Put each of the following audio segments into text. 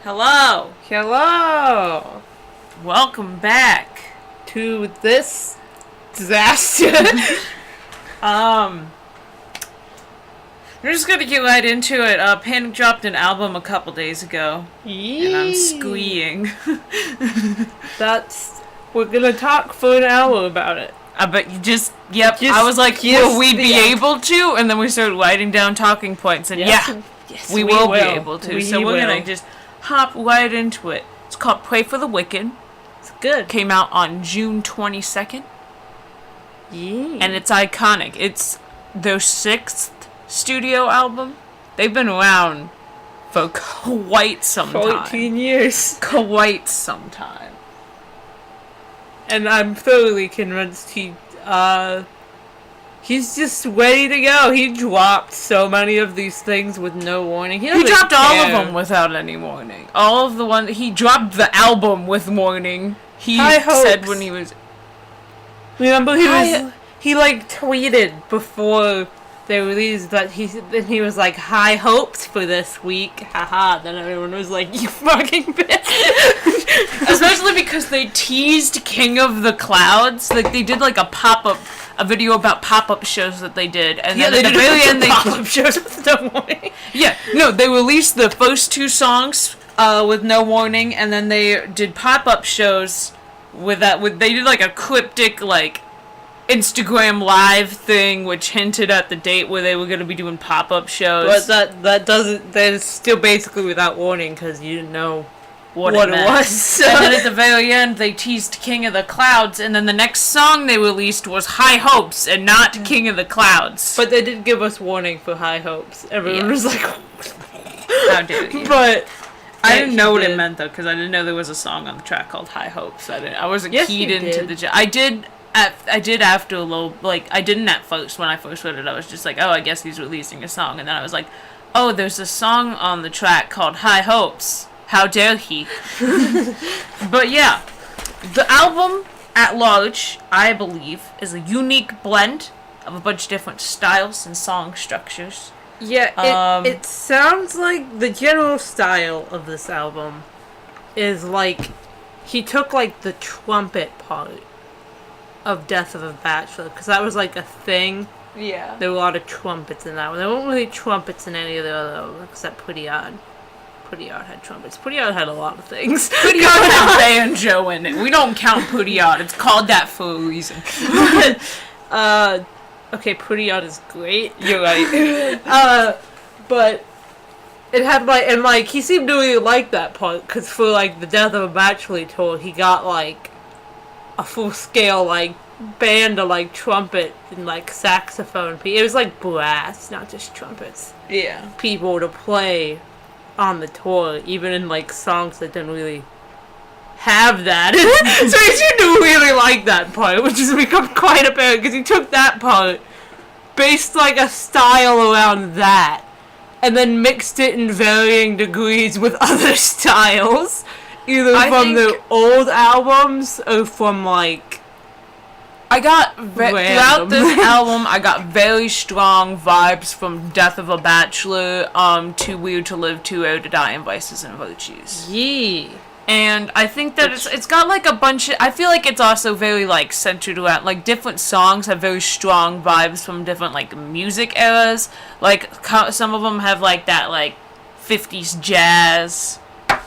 Hello. Hello Welcome back. to this disaster. I'm just gonna get right into it. Panic dropped an album a couple days ago, and I'm squeeing. We're gonna talk for an hour about it. I bet you I was like, will we be able to? And then we started writing down talking points, and Yes, we will be able to. So we're gonna just hop right into it. It's called Pray for the Wicked. It's good. Came out on June 22nd. Yeah. And it's iconic. It's their 6th studio album. They've been around for quite some time. 14 years. Quite some time. And I'm thoroughly convinced he's just ready to go. He dropped so many of these things with no warning. He dropped all of them without any warning. All of the ones he dropped the album with warning. He said when he was. Remember he like tweeted before they released that he was like, high hopes for this week. Haha. Then everyone was like, you fucking bitch. Especially because they teased King of the Clouds. Like they did like a video about pop-up shows that they did, and then at the very end they pop-up shows with no warning. Yeah, no, they released the first 2 songs with no warning, and then they did pop-up shows with that. They did like a cryptic like Instagram live thing, which hinted at the date where they were going to be doing pop-up shows. But that is still basically without warning because you didn't know what it was. So. And then at the very end, they teased King of the Clouds, and then the next song they released was High Hopes, and not King of the Clouds. But they did give us warning for High Hopes. Everyone was like, how dare you. But I didn't know what it meant, though, because I didn't know there was a song on the track called High Hopes. I wasn't keyed into the... I did after a little... Like, I didn't at first. When I first heard it, I was just like, oh, I guess he's releasing a song. And then I was like, oh, there's a song on the track called High Hopes. How dare he? But yeah, the album at large, I believe, is a unique blend of a bunch of different styles and song structures. Yeah, it sounds like the general style of this album is like he took like the trumpet part of Death of a Bachelor, because that was like a thing. Yeah. There were a lot of trumpets in that one. There weren't really trumpets in any of the other, except Pretty Odd. Pretty Odd had trumpets. Pretty Odd had a lot of things. Pretty Odd had banjo in it. We don't count Pretty Odd. It's called that for a reason. Okay, Pretty Odd is great. You're right. But it had like, he seemed to really like that part, because for like the Death of a Bachelor tour, he got like a full scale like band of like trumpet and like saxophone. It was like brass, not just trumpets. Yeah. People to play on the tour, even in like songs that didn't really have that. So he seemed to really like that part, which has become quite apparent because he took that part, based like a style around that, and then mixed it in varying degrees with other styles, either from the old albums or from like throughout this album, I got very strong vibes from Death of a Bachelor, Too Weird to Live, Too Old to Die, and Vices and Virtues. Yeah. And I think that it's got like a bunch of... I feel like it's also very like centered around... Like different songs have very strong vibes from different like music eras. Like some of them have like that like 50s jazz.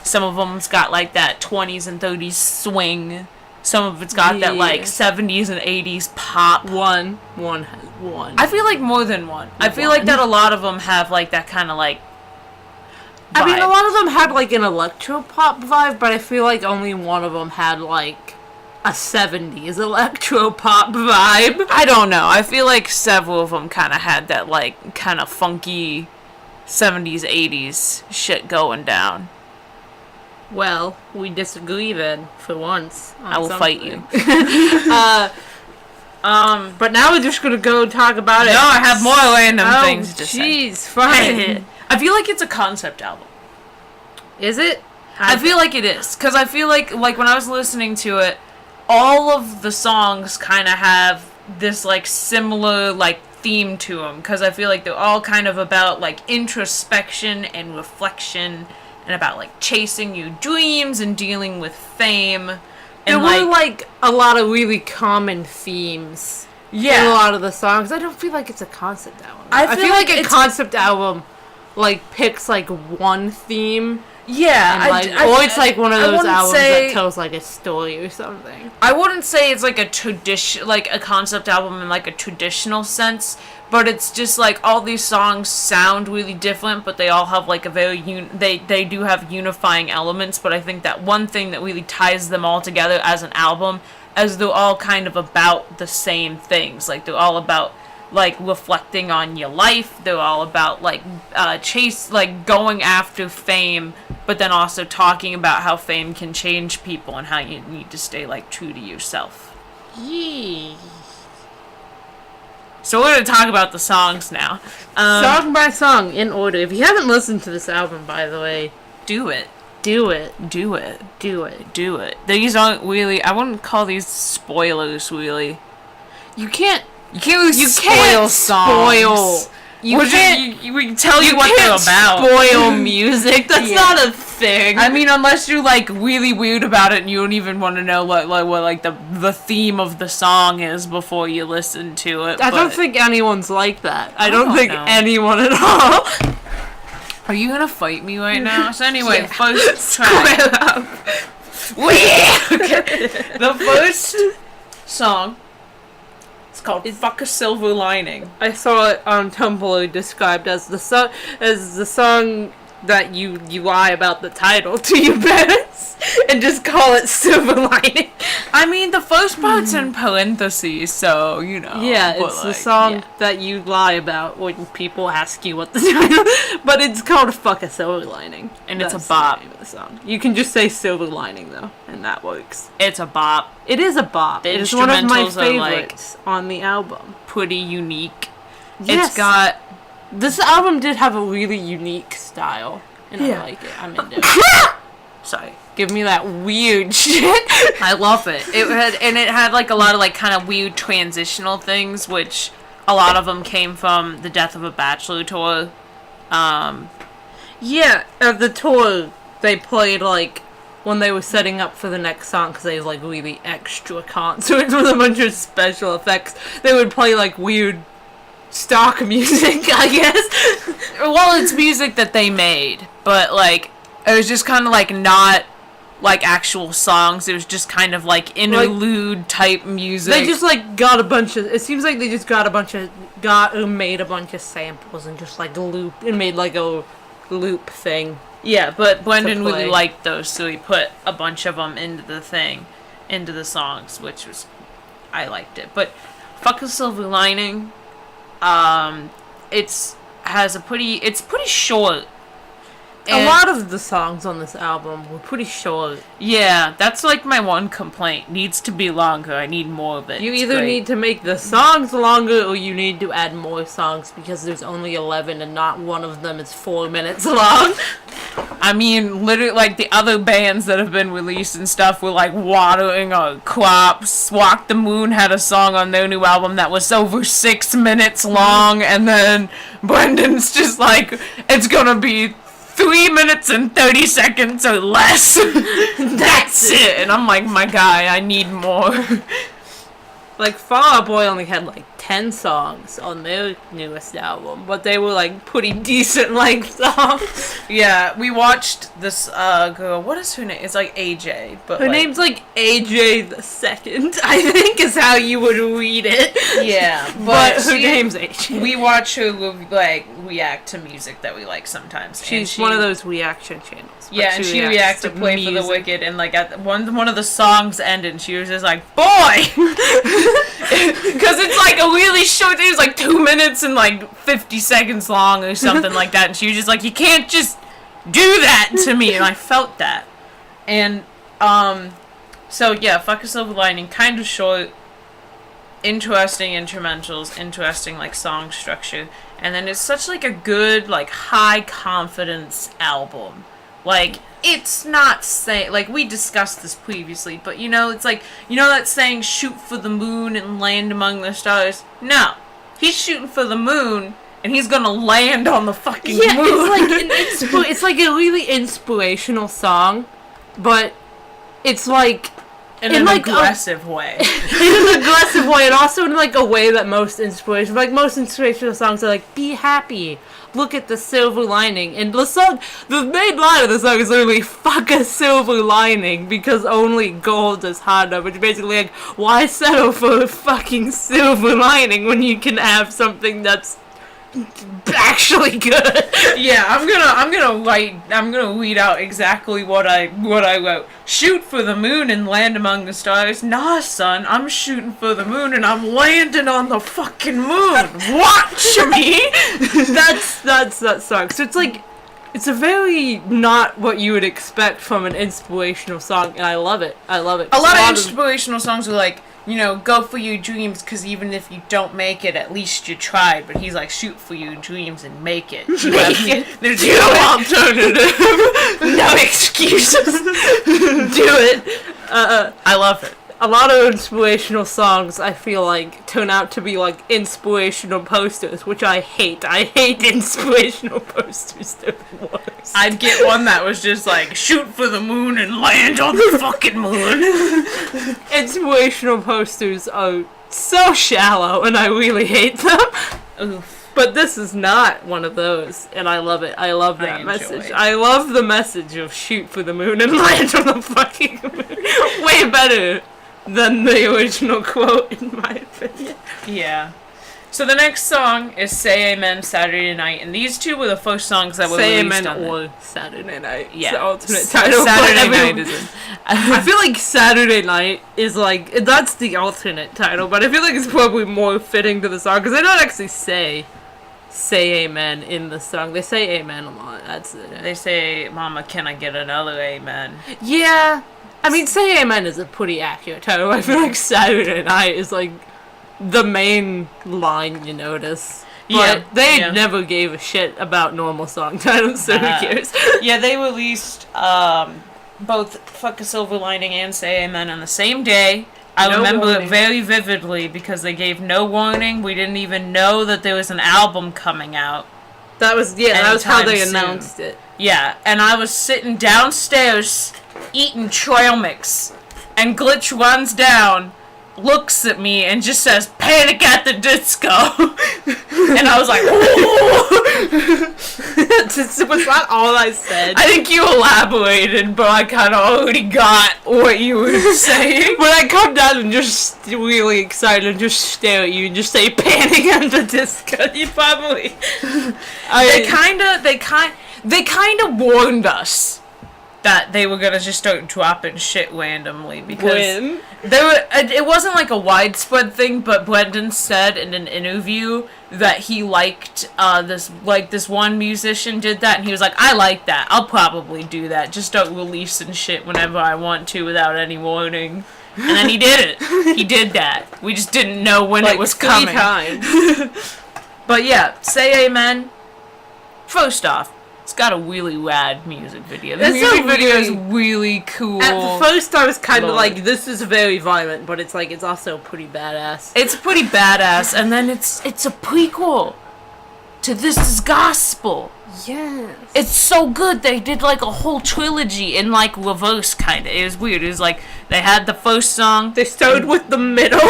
Some of them's got like that 20s and 30s swing. Some of it's got that like 70s and 80s pop. One. I feel like more than one. I feel like that a lot of them have like that kind of like vibe. I mean, a lot of them had like an electro pop vibe, but I feel like only one of them had like a 70s electro pop vibe. I don't know. I feel like several of them kind of had that like kind of funky 70s 80s shit going down. Well, we disagree then, for once. I will fight you. But now we're just gonna go talk about it. No, I have more random things to say. Jeez, fine. I feel like it's a concept album. Is it? I feel like it is. Because I feel like when I was listening to it, all of the songs kind of have this, like, similar, like, theme to them. Because I feel like they're all kind of about, like, introspection and reflection and about like chasing your dreams and dealing with fame. And there were like a lot of really common themes. Yeah. In a lot of the songs. I don't feel like it's a concept album. I feel like a concept album like picks like one theme. Yeah, or it's like one of those albums that tells like a story or something. I wouldn't say it's like a concept album in like a traditional sense, but it's just like all these songs sound really different, but they all have like a very they do have unifying elements. But I think that one thing that really ties them all together as an album, as they're all kind of about the same things. Like they're all about like reflecting on your life. They're all about like going after fame, but then also talking about how fame can change people and how you need to stay like true to yourself. Yeah. So we're gonna talk about the songs now. Song by song in order. If you haven't listened to this album, by the way, do it. Do it. Do it. Do it. Do it. These aren't really. I wouldn't call these spoilers. Really. You can't really spoil songs. We can tell you what they're about. Spoil music. That's not a thing. I mean, unless you're like really weird about it and you don't even want to know what the theme of the song is before you listen to it. I don't think anyone's like that. I don't think know. anyone at all. Are you gonna fight me right now? So anyway, first track. Okay. The first song. It's called "Fuck a Silver Lining." I saw it on Tumblr described as the song that you lie about the title to your parents and just call it Silver Lining. I mean, the first part's in parentheses, so you know. Yeah, it's the song that you lie about when people ask you what the title. But it's called "Fuck a Silver Lining," and that's it's a bop. The name of the song. You can just say "Silver Lining" though, and that works. It a bop. It is a bop. It's one of my favorites on the album. Pretty unique. Yes. It's got. This album did have a really unique style, and I like it. I'm into it. Sorry. Give me that weird shit. I love it. It had like a lot of like kind of weird transitional things, which a lot of them came from the Death of a Bachelor tour. Yeah, at the tour they played like when they were setting up for the next song because they had like really extra concerts with a bunch of special effects. They would play like weird stock music, I guess. Well, it's music that they made, but like it was just kind of like not like actual songs. It was just kind of like interlude type music. They just like got a bunch of. It seems like they just got made a bunch of samples and just like made like a loop thing. Yeah, but Brendan really liked those, so he put a bunch of them into the songs, which was I liked it. But "Fuck a Silver Lining," it's pretty short. A lot of the songs on this album were pretty short. Yeah, that's like my one complaint. Needs to be longer. I need more of it. You either need to make the songs longer or you need to add more songs because there's only 11 and not one of them is 4 minutes long. I mean, literally, like, the other bands that have been released and stuff were, like, Watering Our Crops. Walk the Moon had a song on their new album that was over 6 minutes long, and then Brendan's just like, it's gonna be 3 minutes and 30 seconds or less. That's it. And I'm like, my guy, I need more. Like, Fall Out Boy only had like 10 songs on their newest album, but they were like pretty decent length songs. Yeah, we watched this girl, what is her name? It's like AJ, but her name's like AJ the Second, I think is how you would read it. Yeah, but her name's AJ. We watch her like react to music that we like sometimes. She's one of those reaction channels. Yeah, and she reacts to Play music. For the Wicked, and like at one of the songs ended, and she was just like, boy! Because it's like a really short, it was like 2 minutes and like 50 seconds long or something like that, and she was just like, you can't just do that to me, and I felt that. And so yeah, Fuck a Silver Lining, kind of short, interesting instrumentals, interesting like song structure, and then it's such like a good like high confidence album. Like, it's not saying, like, we discussed this previously, but, you know, it's like, you know that saying, shoot for the moon and land among the stars? No. He's shooting for the moon, and he's gonna land on the fucking moon. It's like a really inspirational song, but it's like in an aggressive way. In an aggressive way, and also in like a way that most inspirational songs are like, be happy, look at the silver lining. And the main line of the song is literally, fuck a silver lining, because only gold is hard enough. Which is basically like, why settle for a fucking silver lining when you can have something that's actually good? Yeah, I'm gonna read out exactly what I wrote. Shoot for the moon and land among the stars. Nah, son, I'm shooting for the moon and I'm landing on the fucking moon. Watch me. that song. So it's like, it's a very not what you would expect from an inspirational song, and I love it. A lot of inspirational songs are like, you know, go for your dreams, because even if you don't make it, at least you tried. But he's like, shoot for your dreams and make it. There's no alternative. No excuses. Do it. I love it. A lot of inspirational songs, I feel like, turn out to be like inspirational posters, which I hate. I hate inspirational posters. They're the worst. I'd get one that was just like, shoot for the moon and land on the fucking moon. Inspirational posters are so shallow, and I really hate them. Oof. But this is not one of those, and I love it. I love that message. I love the message of shoot for the moon and land on the fucking moon. Way better than the original quote, in my opinion. Yeah. So the next song is Say Amen, Saturday Night, and these two were the first songs that were released on or Saturday Night. Yeah. It's the alternate title. Saturday Night isn't. I feel like Saturday Night is like, that's the alternate title, but I feel like it's probably more fitting to the song, because they don't actually say amen in the song. They say amen a lot. That's it. They say, Mama, can I get another amen? Yeah. I mean, Say Amen is a pretty accurate title. I feel like Saturday Night is like the main line you notice. But they never gave a shit about normal song titles, so who cares? Yeah, they released both Fuck a Silver Lining and Say Amen on the same day. I remember it very vividly because they gave no warning. We didn't even know that there was an album coming out. That was how they announced it. Yeah, and I was sitting downstairs eating trail mix, and Glitch runs down, looks at me, and just says, Panic at the Disco. And I was like, was that all I said? I think you elaborated, but I kind of already got what you were saying. When I come down and just really excited and just stare at you and just say Panic at the Disco, you probably... They kind of warned us that they were gonna just start dropping shit randomly, because it wasn't like a widespread thing, but Brendan said in an interview that he liked this one musician did that, and he was like, I like that, I'll probably do that, just start releasing shit whenever I want to without any warning. And then he did it. He did that. We just didn't know when it was coming. 3 times. But yeah, Say Amen. First off, it's got a really rad music video. The music video is really cool. At first I was kind of like, this is very violent, but it's like, it's also pretty badass. It's pretty badass, and then it's a prequel to This Is Gospel. Yes. It's so good. They did like a whole trilogy in like reverse, kind of. It was weird. It was like, they had the first song. They started with the middle.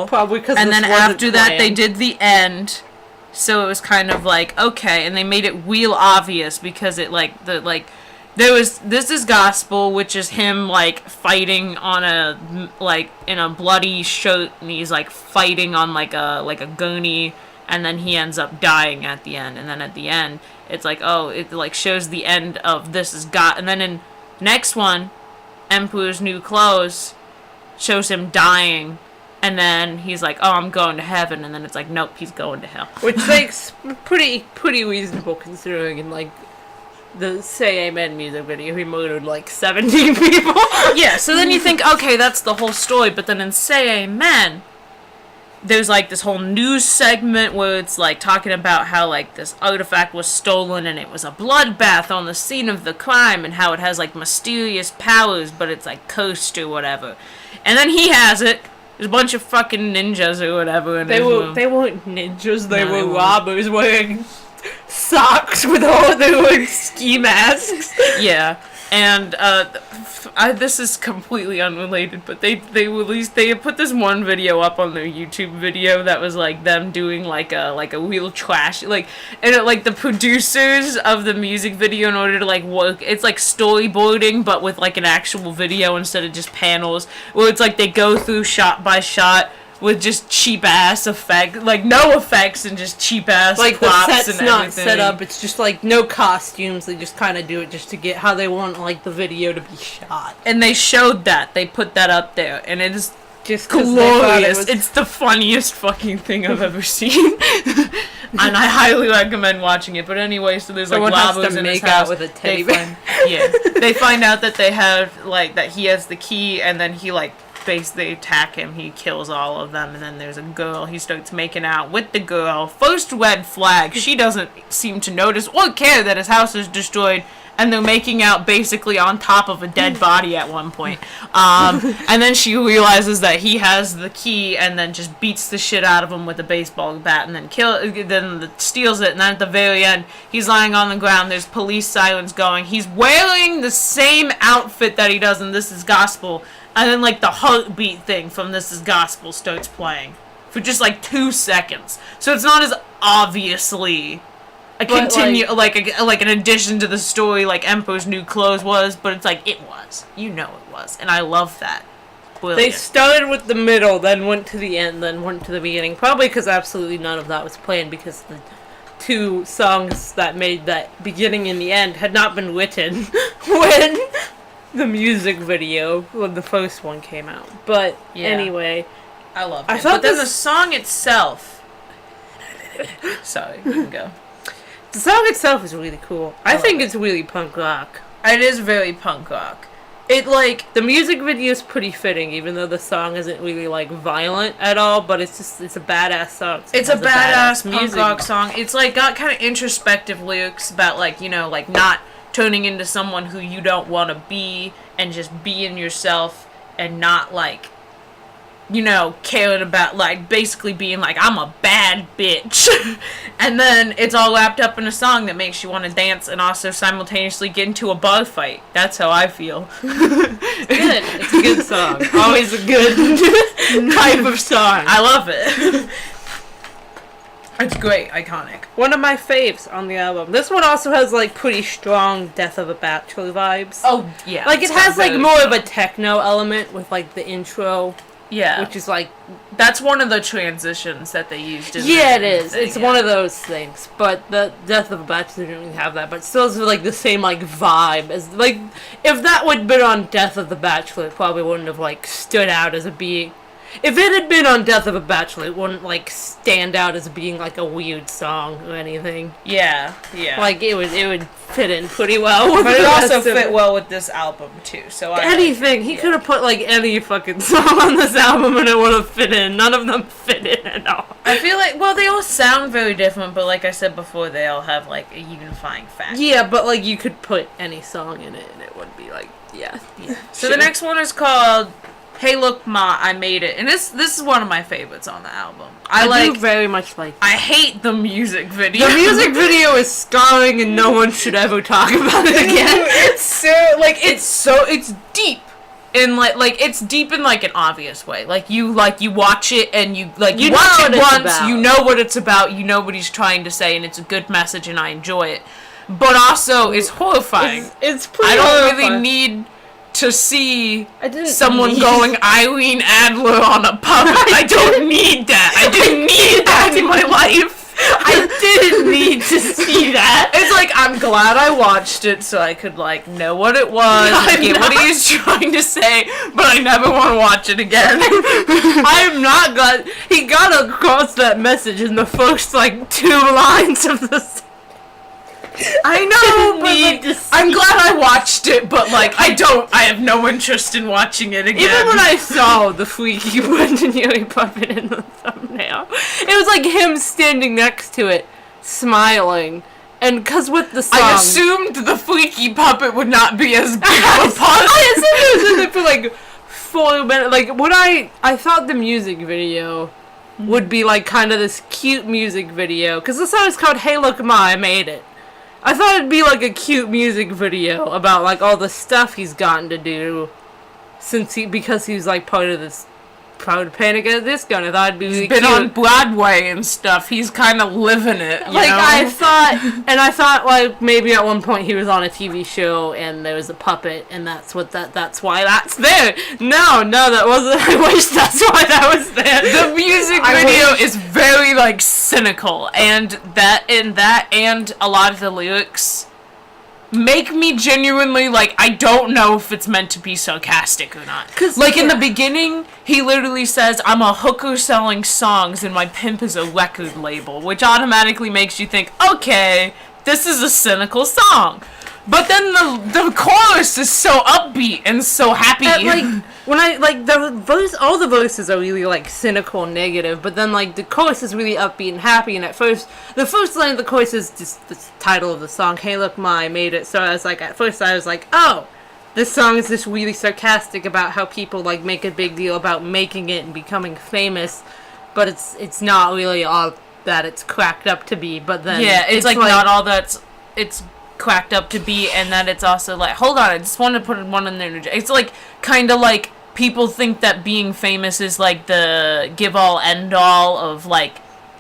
Probably because and then after that they did the end. So it was kind of like, okay, and they made it real obvious because it there was This Is Gospel, which is him like fighting on in a bloody shirt, and he's like fighting on like a gurney, and then he ends up dying at the end, and then at the end it's like, oh, it like shows the end of This Is God, and then in next one, Emperor's New Clothes, shows him dying. And then he's like, oh, I'm going to heaven. And then it's like, nope, he's going to hell. Which makes pretty reasonable considering in, like, the Say Amen music video, he murdered, like, 17 people. Yeah, so then you think, okay, that's the whole story. But then in Say Amen, there's, like, this whole news segment where it's, like, talking about how, like, this artifact was stolen and it was a bloodbath on the scene of the crime and how it has, like, mysterious powers, but it's, like, cursed or whatever. And then he has it. There's a bunch of fucking ninjas or whatever. And they weren't ninjas. They were robbers wearing socks with all their ski masks. Yeah. And this is completely unrelated, but they put this one video up on their YouTube video that was like them doing like a real trash and the producers of the music video, in order to like work, it's like storyboarding but with like an actual video instead of just panels, where it's like they go through shot by shot with just cheap ass effect, like no effects and just cheap ass like props the set's and not everything. set up. It's just like no costumes. They just kind of do it just to get how they want like the video to be shot. And they showed that, they put that up there, and it is just glorious. It's the funniest fucking thing I've ever seen, and I highly recommend watching it. But anyway, so there's someone like has to make out with a teddy bear. They find out that they have like that he has the key, and then he like. They attack him, he kills all of them, and then there's a girl, he starts making out with the girl. First red flag, she doesn't seem to notice or care that his house is destroyed, and they're making out basically on top of a dead body at one point. And then she realizes that he has the key, and then just beats the shit out of him with a baseball bat, and then steals it, and then at the very end, he's lying on the ground, there's police sirens going, he's wearing the same outfit that he does in This Is Gospel, and then, like, the heartbeat thing from This Is Gospel starts playing for just, like, 2 seconds. So it's not as obviously an addition to the story like Emperor's New Clothes was, but it's like, it was. You know it was. And I love that. Brilliant. They started with the middle, then went to the end, then went to the beginning. Probably because absolutely none of that was planned, because the 2 songs that made that beginning and the end had not been written when the music video when the first one came out. But anyway, I love it. But then the song itself. Sorry, you can go. The song itself is really cool. I think it's really punk rock. It is very punk rock. The music video is pretty fitting, even though the song isn't really like violent at all. But it's a badass song. It's a badass punk rock song. It's like got kind of introspective lyrics about like not turning into someone who you don't want to be, and just being yourself, and not like, caring about, like, basically being like, I'm a bad bitch. And then it's all wrapped up in a song that makes you want to dance and also simultaneously get into a bar fight. That's how I feel. It's good. It's a good song. Always a good type of song. I love it. It's great, iconic. One of my faves on the album. This one also has like pretty strong Death of a Bachelor vibes. Oh yeah, like it has like more of a techno element with like the intro. Yeah, which is like that's one of the transitions that they used. Yeah, it is. It's one of those things. But the Death of a Bachelor didn't really have that. But still, it's like the same like vibe as like if that would have been on Death of the Bachelor, it probably wouldn't have like stood out as a being. If it had been on Death of a Bachelor, it wouldn't, like, stand out as being, like, a weird song or anything. Yeah. Like, it would fit in pretty well with but it also fit well with this album, too, so anything. He could have put, like, any fucking song on this album and it would have fit in. None of them fit in at all. I feel like, well, they all sound very different, but like I said before, they all have, like, a unifying factor. Yeah, but, like, you could put any song in it and it would be, like, yeah. So the next one is called Hey Look Ma, I Made It. And this is one of my favorites on the album. I do very much like it. I hate the music video. The music video is scarring and no one should ever talk about it again. It's deep. In it's deep in like an obvious way. You watch it and you watch it once, you know what it's about, you know what he's trying to say, and it's a good message and I enjoy it. But also it's horrifying. It's pretty I don't horrifying. really need to see someone going Eileen Adler on a puppet. I don't need that. I didn't need that in my life. I didn't need to see that. It's like, I'm glad I watched it so I could, know what it was, and get what he was trying to say, but I never want to watch it again. I'm not glad. He got across that message in the first, 2 lines of the I know, but I'm glad I watched it, but I have no interest in watching it again. Even when I saw the freaky Wendy puppet in the thumbnail, it was like him standing next to it, smiling. And because with the song, I assumed the freaky puppet would not be as big of a part. I assumed it was in there for for a minute, like, when I thought the music video would be, like, kind of this cute music video, because the song is called Hey Look Ma, I Made It. I thought it'd be, like, a cute music video about, like, all the stuff he's gotten to do because he's, like, part of this Proud Panic at the Disco, and I thought it'd be really cute. He's been on Broadway and stuff. He's kind of living it, you know? I thought, like, maybe at one point he was on a TV show and there was a puppet, and that's why that's there. No, that wasn't. I wish that's why that was there. The music video is very, like, cynical, and a lot of the lyrics make me genuinely, like, I don't know if it's meant to be sarcastic or not. Like, in the beginning, he literally says, I'm a hooker selling songs and my pimp is a record label, which automatically makes you think, okay, this is a cynical song. But then the chorus is so upbeat and so happy. And, like, when all the verses are really, like, cynical and negative, but then, like, the chorus is really upbeat and happy, and the first line of the chorus is just the title of the song, Hey Look Ma, I Made It. So I was like, at first I was like, oh, this song is just really sarcastic about how people, like, make a big deal about making it and becoming famous, but it's not really all that it's cracked up to be. But then it's like not all that it's cracked up to be, and that it's also like, hold on, I just want to put one in there. It's like kind of like people think that being famous is like the give all end all of like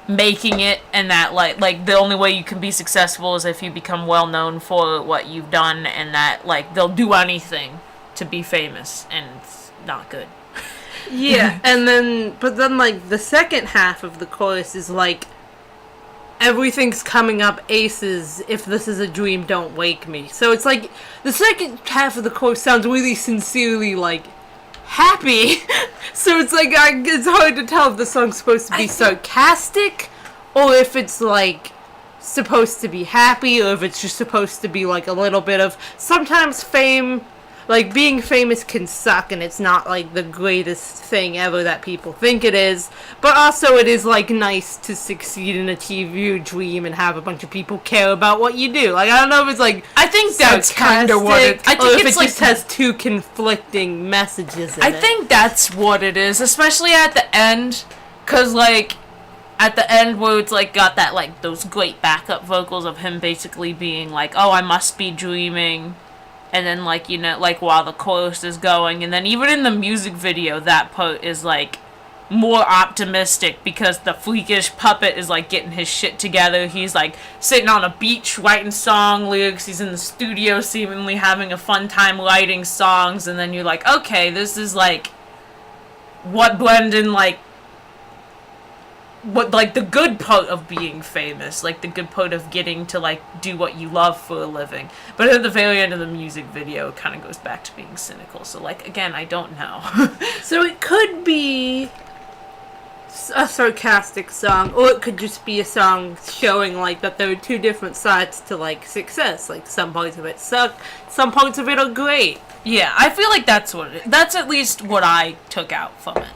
making it, and that like the only way you can be successful is if you become well known for what you've done, and that like they'll do anything to be famous, and it's not good. Yeah. But then like the second half of the chorus is like, everything's coming up aces, if this is a dream, don't wake me. So it's like, the second half of the chorus sounds really sincerely, like, happy. So it's like, it's hard to tell if the song's supposed to be sarcastic, or if it's, like, supposed to be happy, or if it's just supposed to be, like, a little bit of, sometimes fame, like, being famous can suck, and it's not, like, the greatest thing ever that people think it is, but also it is, like, nice to succeed in a TV dream and have a bunch of people care about what you do. Like, I don't know if it's, like, I think that's kind of what it... I think if it just has two conflicting messages in it. I think that's what it is, especially at the end, because, like, at the end where it's, like, got that, like, those great backup vocals of him basically being, like, oh, I must be dreaming... And then, like, you know, like, while the chorus is going. And then even in the music video, that part is, like, more optimistic. Because the freakish puppet is, like, getting his shit together. He's, like, sitting on a beach writing song lyrics. He's in the studio seemingly having a fun time writing songs. And then you're like, okay, this is, like, what Brendan, like... what, like, the good part of being famous, like, the good part of getting to, like, do what you love for a living. But at the very end of the music video, it kind of goes back to being cynical. So, like, again, I don't know. So it could be a sarcastic song, or it could just be a song showing, like, that there are two different sides to, like, success. Like, some parts of it suck, some parts of it are great. Yeah, I feel like that's that's at least what I took out from it.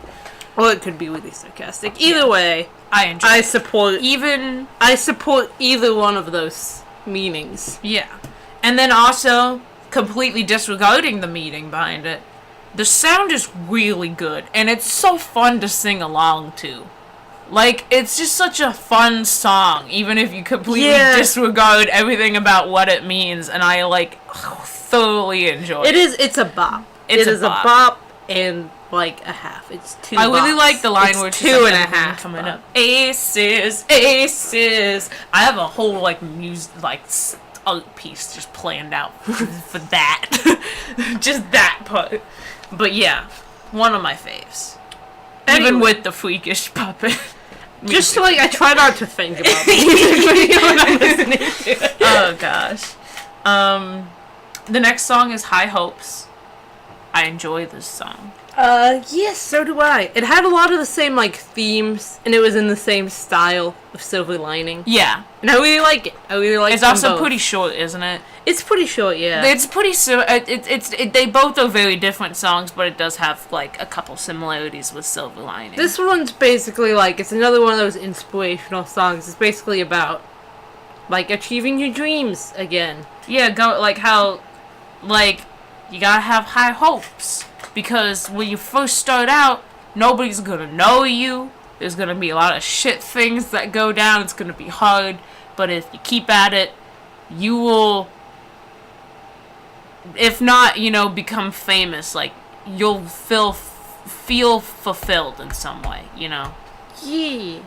Or it could be really sarcastic. Either way, I support either one of those meanings. Yeah. And then also, completely disregarding the meaning behind it, the sound is really good, and it's so fun to sing along to. Like, it's just such a fun song, even if you completely disregard everything about what it means, and I, like, thoroughly enjoy it. It's a bop. It is a bop, and... like a half. It's two. I really like the line where it's two and a half coming up. Aces, aces. I have a whole like music, like art piece just planned out for that. Just that part. But yeah, one of my faves. Anyway. Even with the freakish puppet. Just so, like, I try not to think about the music video when I'm listening to it. Oh gosh. The next song is High Hopes. I enjoy this song. Yes, so do I. It had a lot of the same, like, themes, and it was in the same style of Silver Lining. Yeah. And I really like it. It's also pretty short, isn't it? It's pretty short, yeah. It's pretty they both are very different songs, but it does have, like, a couple similarities with Silver Lining. This one's basically, like, it's another one of those inspirational songs. It's basically about, like, achieving your dreams again. Yeah, like, how, like, you gotta have high hopes. because when you first start out, nobody's gonna know you. There's gonna be a lot of shit things that go down. It's gonna be hard, but if you keep at it, you will, if not, become famous. Like, you'll feel fulfilled in some way, Yeah.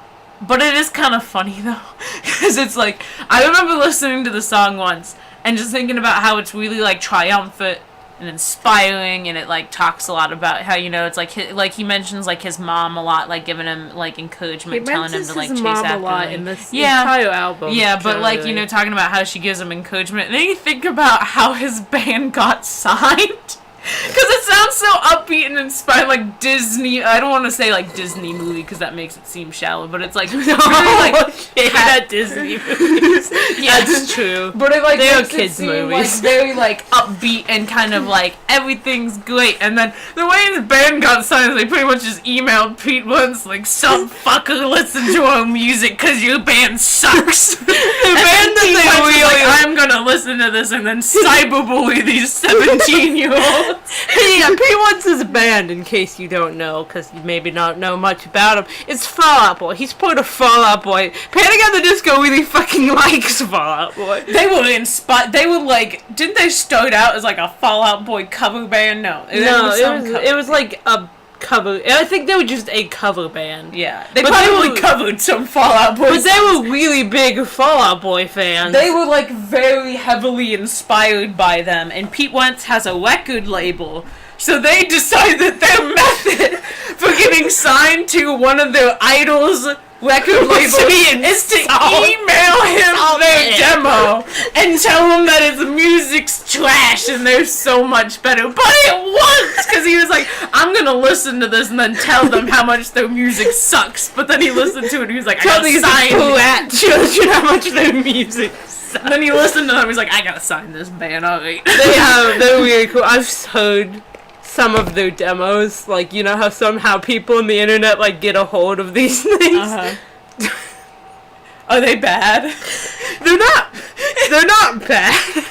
But it is kind of funny, though, because it's like, I remember listening to the song once and just thinking about how it's really, like, triumphant and inspiring, and it, like, talks a lot about how, it's like, he mentions, like, his mom a lot, like, giving him, like, encouragement, telling him to, like, chase after a lot him. in this entire album. Yeah, but, like, talking about how she gives him encouragement, and then you think about how his band got signed. Because it sounds so upbeat and inspired, like Disney. I don't want to say like Disney movie because that makes it seem shallow, but it's like really like that Disney movies. Yeah, that's true. But it like they are makes kids it seem movies. like very like upbeat and kind of like everything's great. And then the way his band got signed, they pretty much just emailed Pete once like, "Some fucker listen to our music because your band sucks." The band that they really like, "I'm gonna listen to this and then cyberbully these 17-year-olds." Yeah, Pete wants his band, in case you don't know, because you maybe not know much about him. It's Fall Out Boy. He's part of Fall Out Boy. Panic at the Disco really fucking likes Fall Out Boy. They were inspired. They were like, didn't they start out as like a Fall Out Boy cover band? No, it was like a cover. I think they were just a cover band. Yeah, they probably covered some Fall Out Boy. But they were really big Fall Out Boy fans. They were like very heavily inspired by them, and Pete Wentz has a record label, so they decided that their method for getting signed to one of their idols' record label is to email him their demo and tell him that his music's trash and they're so much better. But it worked, because he was like, "I'm gonna listen to this and then tell them how much their music sucks." But then he listened to it and he was like, "I gotta sign children how much their music sucks." And then he listened to them, he's like, "I gotta sign this band, alright." They're really cool. I've heard some of their demos, like, how somehow people on the internet, like, get a hold of these things. Are they bad? They're not bad.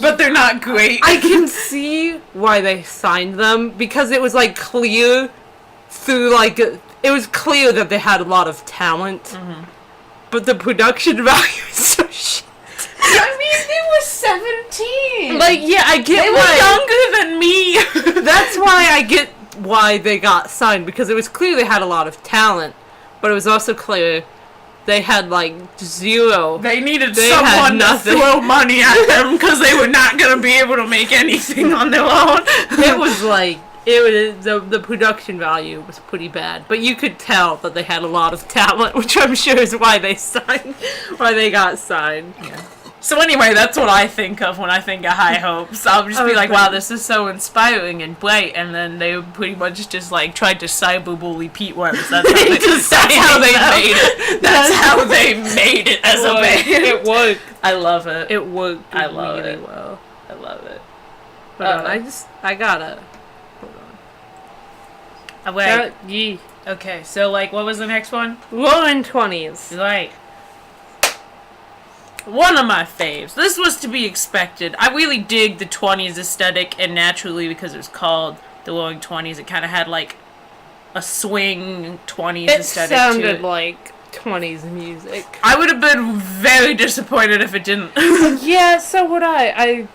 But they're not great. I can see why they signed them, because it was, like, clear through, like, it was clear that they had a lot of talent, but the production value is so shit. I mean, they were 17. Like, yeah, I get they why. They were younger than me. That's why I get why they got signed, because it was clear they had a lot of talent, but it was also clear they had, like, zero. They needed someone to throw money at them, because they were not going to be able to make anything on their own. It was like, the production value was pretty bad, but you could tell that they had a lot of talent, which I'm sure is why they got signed. Yeah. So anyway, that's what I think of when I think of High Hopes. I'll just be like, wow, this is so inspiring and bright, and then they pretty much just like tried to cyberbully Pete Wentz. That's how they made it. That's how they made it as a band. It worked. I love it. It worked. I love really it. well. I love it. Hold on, I gotta. Hold on. Wait. Okay, so like, what was the next one? Roaring 20s. Right. One of my faves. This was to be expected. I really dig the 20s aesthetic, and naturally, because it was called the Roaring 20s, it kind of had like a swing 20s aesthetic. It sounded to it. like 20s music. I would have been very disappointed if it didn't. Yeah, so would I.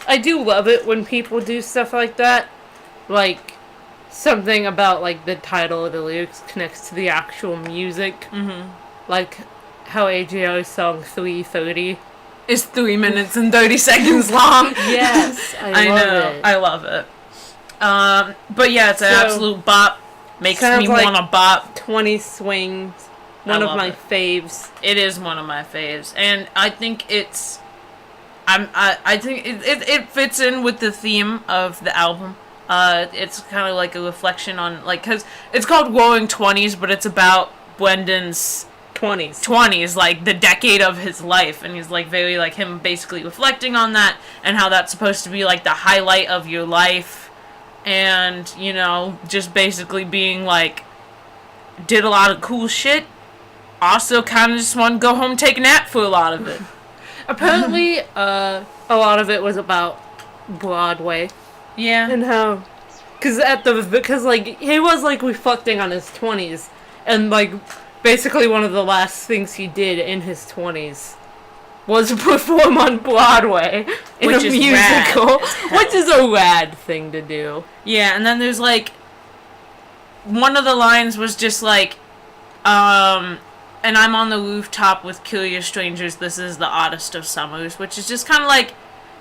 I do love it when people do stuff like that. Like, something about like the title of the lyrics connects to the actual music. Mm-hmm. Like how AJO's song 3:30 is 3 minutes and 30 seconds long. Yes, I love it. But yeah, it's an absolute bop. Makes me like want to bop. 20 swings. One of my faves. It is one of my faves, and I think it's. I think it fits in with the theme of the album. It's kind of like a reflection on, like, because it's called Roaring 20s, but it's about Brendan's 20s, like the decade of his life, and he's like very like him basically reflecting on that and how that's supposed to be like the highlight of your life, and just basically being like did a lot of cool shit, also kind of just want to go home, take a nap for a lot of it. Apparently a lot of it was about Broadway. Yeah. And how... Because like, he was, like, reflecting on his 20s. And, like, basically one of the last things he did in his 20s was perform on Broadway in a musical. Which is a rad thing to do. Yeah, and then there's, like... One of the lines was just, like... And I'm on the rooftop with curious strangers. This is the oddest of summers. Which is just kind of, like...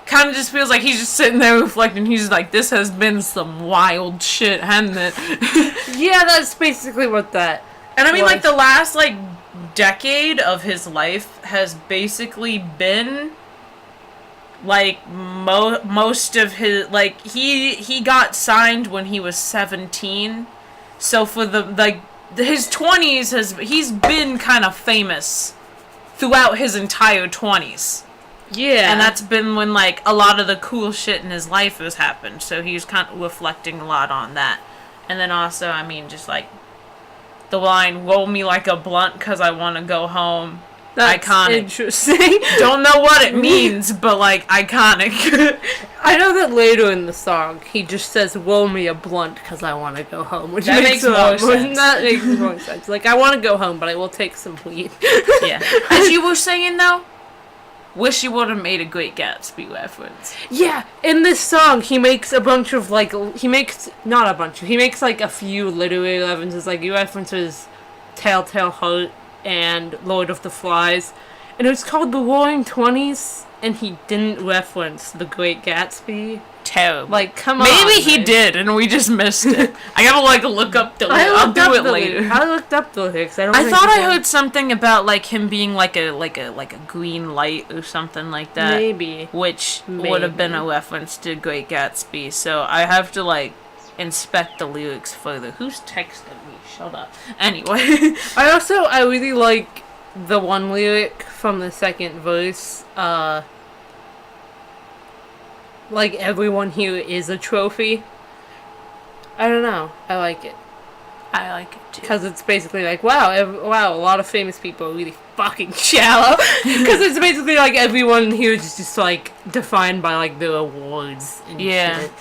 Kind of just feels like he's just sitting there reflecting. He's like, this has been some wild shit, hasn't it? Yeah, that's basically what that... And I mean, like, the last, like, decade of his life has basically been, like, most of his, like, he got signed when he was 17, so for his 20s he's been kind of famous throughout his entire 20s. Yeah. And that's been when, like, a lot of the cool shit in his life has happened, so he's kind of reflecting a lot on that. And then also, I mean, just, like, the line, roll me like a blunt cause I want to go home. That's iconic. Interesting. Don't know what it means, but, like, iconic. I know that later in the song, he just says, roll me a blunt cause I want to go home. Which that makes more sense. That makes more sense. Like, I want to go home, but I will take some weed. Yeah. As you were saying, though, wish you would have made a Great Gatsby reference. Yeah, in this song, he makes a bunch of, like, he makes, like, a few literary references, like, he references Telltale Heart and Lord of the Flies, and it was called The Roaring Twenties, and he didn't reference The Great Gatsby. Terrible. Like, come on. Maybe he did, and we just missed it. I gotta, like, look up the lyrics. I'll do it later. I looked up the lyrics. I thought I heard something about, like, him being like a green light or something like that. Maybe. Would have been a reference to Great Gatsby. So I have to, like, inspect the lyrics further. Who's texting me? Shut up. Anyway. I really like the one lyric from the second verse. Like, everyone here is a trophy. I don't know. I like it. I like it too. Because it's basically like, wow, a lot of famous people are really fucking shallow. Because it's basically like everyone here is just, like, defined by, like, their awards and shit.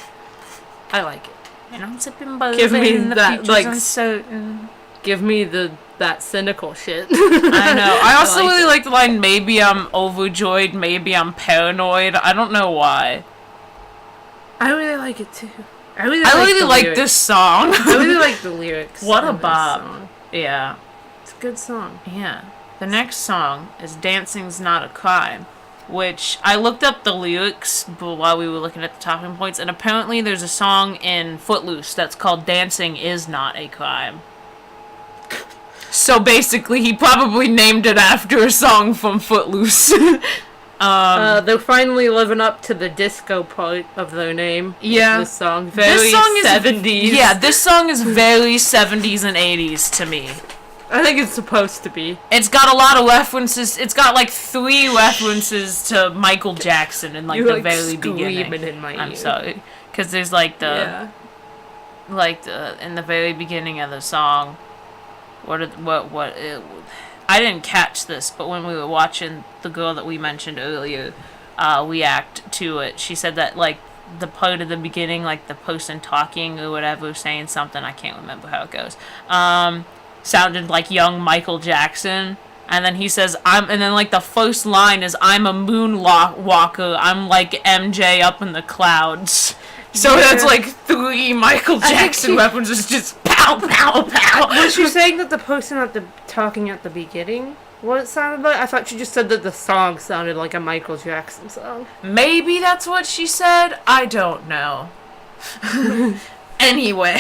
I like it. And I'm sipping buzz. Give me that, like, uncertain. Give me that cynical shit. I know. I also really like the line, maybe I'm overjoyed, maybe I'm paranoid. I don't know why. I really like it too. I really like this song. I really like the lyrics. What a bop. Yeah. It's a good song. Yeah. The next song is Dancing's Not a Crime, which I looked up the lyrics while we were looking at the talking points, and apparently there's a song in Footloose that's called Dancing Is Not a Crime. So basically he probably named it after a song from Footloose. They're finally living up to the disco part of their name. Yeah. This song. Very 70s. Yeah, this song is very 70s and 80s to me. I think it's supposed to be. It's got a lot of references. It's got, like, 3 references to Michael Jackson in, like, the very beginning. In my I'm ear. sorry. Because there's, like, in the very beginning of the song, I didn't catch this, but when we were watching the girl that we mentioned earlier react to it, she said that, like, the part of the beginning, like, the person talking or whatever, saying something, I can't remember how it goes, sounded like young Michael Jackson. And then he says, and then, like, the first line is, I'm a moonwalker, I'm like MJ up in the clouds. So that's, like, 3 Michael Jackson references just pow, pow, pow. Was she saying that the person talking at the beginning, what it sounded like? I thought she just said that the song sounded like a Michael Jackson song. Maybe that's what she said. I don't know. Anyway,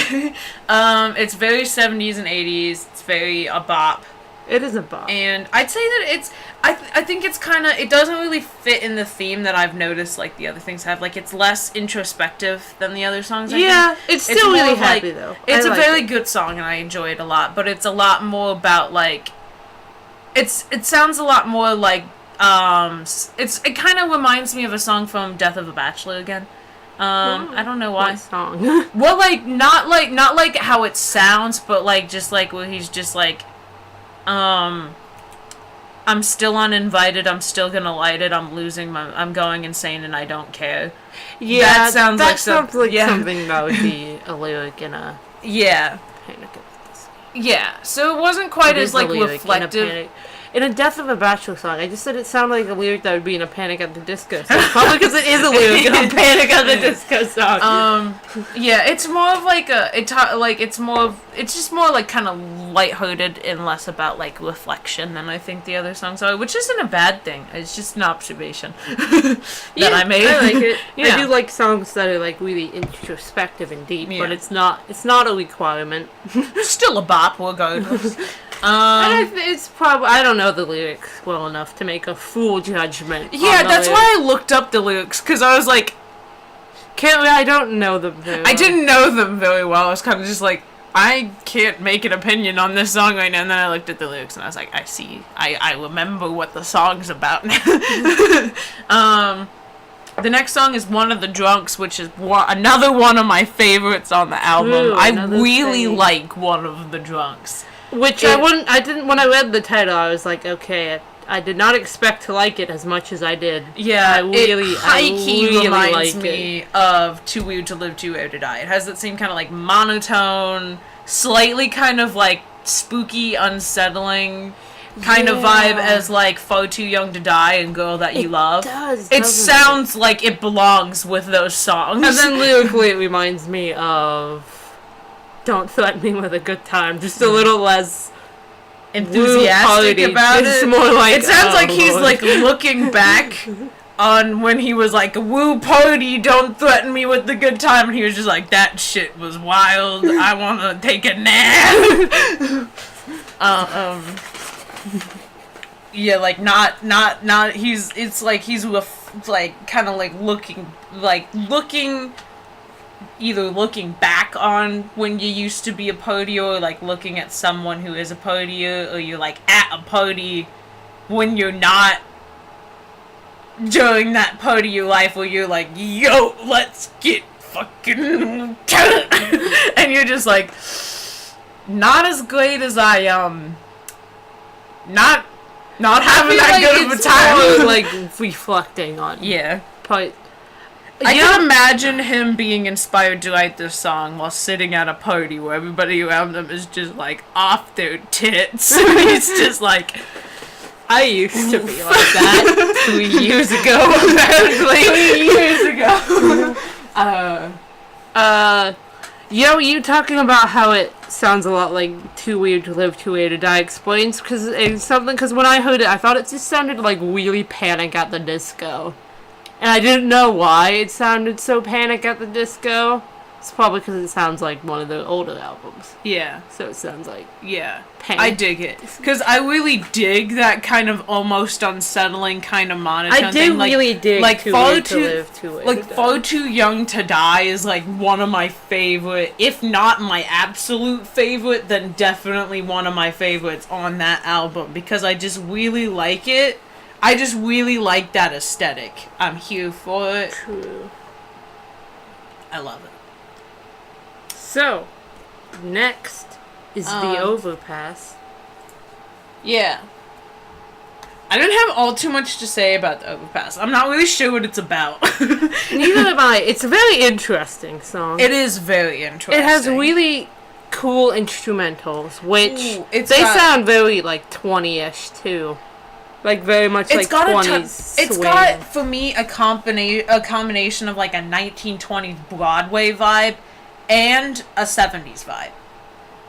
it's very 70s and 80s. It's very a bop. It is a bop. And I'd say that it's... I think it's kind of... It doesn't really fit in the theme that I've noticed, like, the other things have. Like, it's less introspective than the other songs, I think. It's still really happy, though. It's a very good song, and I enjoy it a lot. But it's a lot more about, like... It sounds a lot more like... It kind of reminds me of a song from Death of a Bachelor again. I don't know why. What song? Well, like, not like how it sounds, but, like, just, like, where he's just, like... I'm still uninvited, I'm still gonna light it, I'm going insane and I don't care. Yeah, that sounds like something that would be a lyric in a Panic at the Disco. Yeah, so it wasn't quite as like reflective. In a Death of a Bachelor song, I just said it sounded like a lyric that would be in a Panic at the Disco song. Probably because it is a lyric in a Panic at the Disco song. Yeah, it's more of like it's just more like kind of lighthearted and less about like reflection than I think the other songs are, which isn't a bad thing. It's just an observation that I made. I like it. Yeah. I do like songs that are like really introspective and deep, but it's not a requirement. Still a bop, regardless. It's probably, I don't know the lyrics well enough to make a full judgment. Yeah, that's why I looked up the lyrics, because I was like, I don't know them very well. I didn't know them very well. I was kind of just like, I can't make an opinion on this song right now. And then I looked at the lyrics and I was like, I see. I remember what the song's about now. The next song is One of the Drunks, which is another one of my favorites on the album. Ooh, I really like One of the Drunks. Which when I read the title, I was like, okay, I did not expect to like it as much as I did. Yeah, it high-key reminds me of Too Weird to Live, Too Weird to Die. It has that same kind of like monotone, slightly kind of like spooky, unsettling kind of vibe as like Far Too Young to Die and Girl That You Love. It sounds like it belongs with those songs. And then lyrically it reminds me of Don't Threaten Me with a Good Time, just a little less enthusiastic about it. More like, it sounds like he's like looking back on when he was like, woo party, don't threaten me with the good time, and he was just like, that shit was wild, I wanna take a nap. Yeah, like not it's like he's with like kind of like looking either looking back on when you used to be a partier, or like looking at someone who is a partier, or you're like at a party when you're not during that part of your life where you're like, yo, let's get fucking and you're just like, not as great as I not having that good of a time. More like reflecting on but I can imagine him being inspired to write this song while sitting at a party where everybody around him is just like off their tits. He's just like, I used to be like that 3 years ago, apparently. 3 years ago. You talking about how it sounds a lot like Too Weird to Live, Too Weird to Die explains, because when I heard it, I thought it just sounded like really Panic at the Disco. And I didn't know why it sounded so Panic at the Disco. It's probably because it sounds like one of the older albums. Yeah. So it sounds like... Yeah. Panic. I dig it. Because I really dig that kind of almost unsettling kind of monotone thing. I do really dig like Too Weird to Live, Too Weird to Die. Far Too Young to Die is like one of my favorite, if not my absolute favorite, then definitely one of my favorites on that album. Because I just really like it. I just really like that aesthetic. I'm here for it. True. I love it. So, next is The Overpass. Yeah. I don't have all too much to say about The Overpass. I'm not really sure what it's about. Neither am I. It's a very interesting song. It is very interesting. It has really cool instrumentals, which sound very like 20-ish too. Like very much like 20s swing. It's got, for me, a combination of like a 1920s Broadway vibe and a 70s vibe.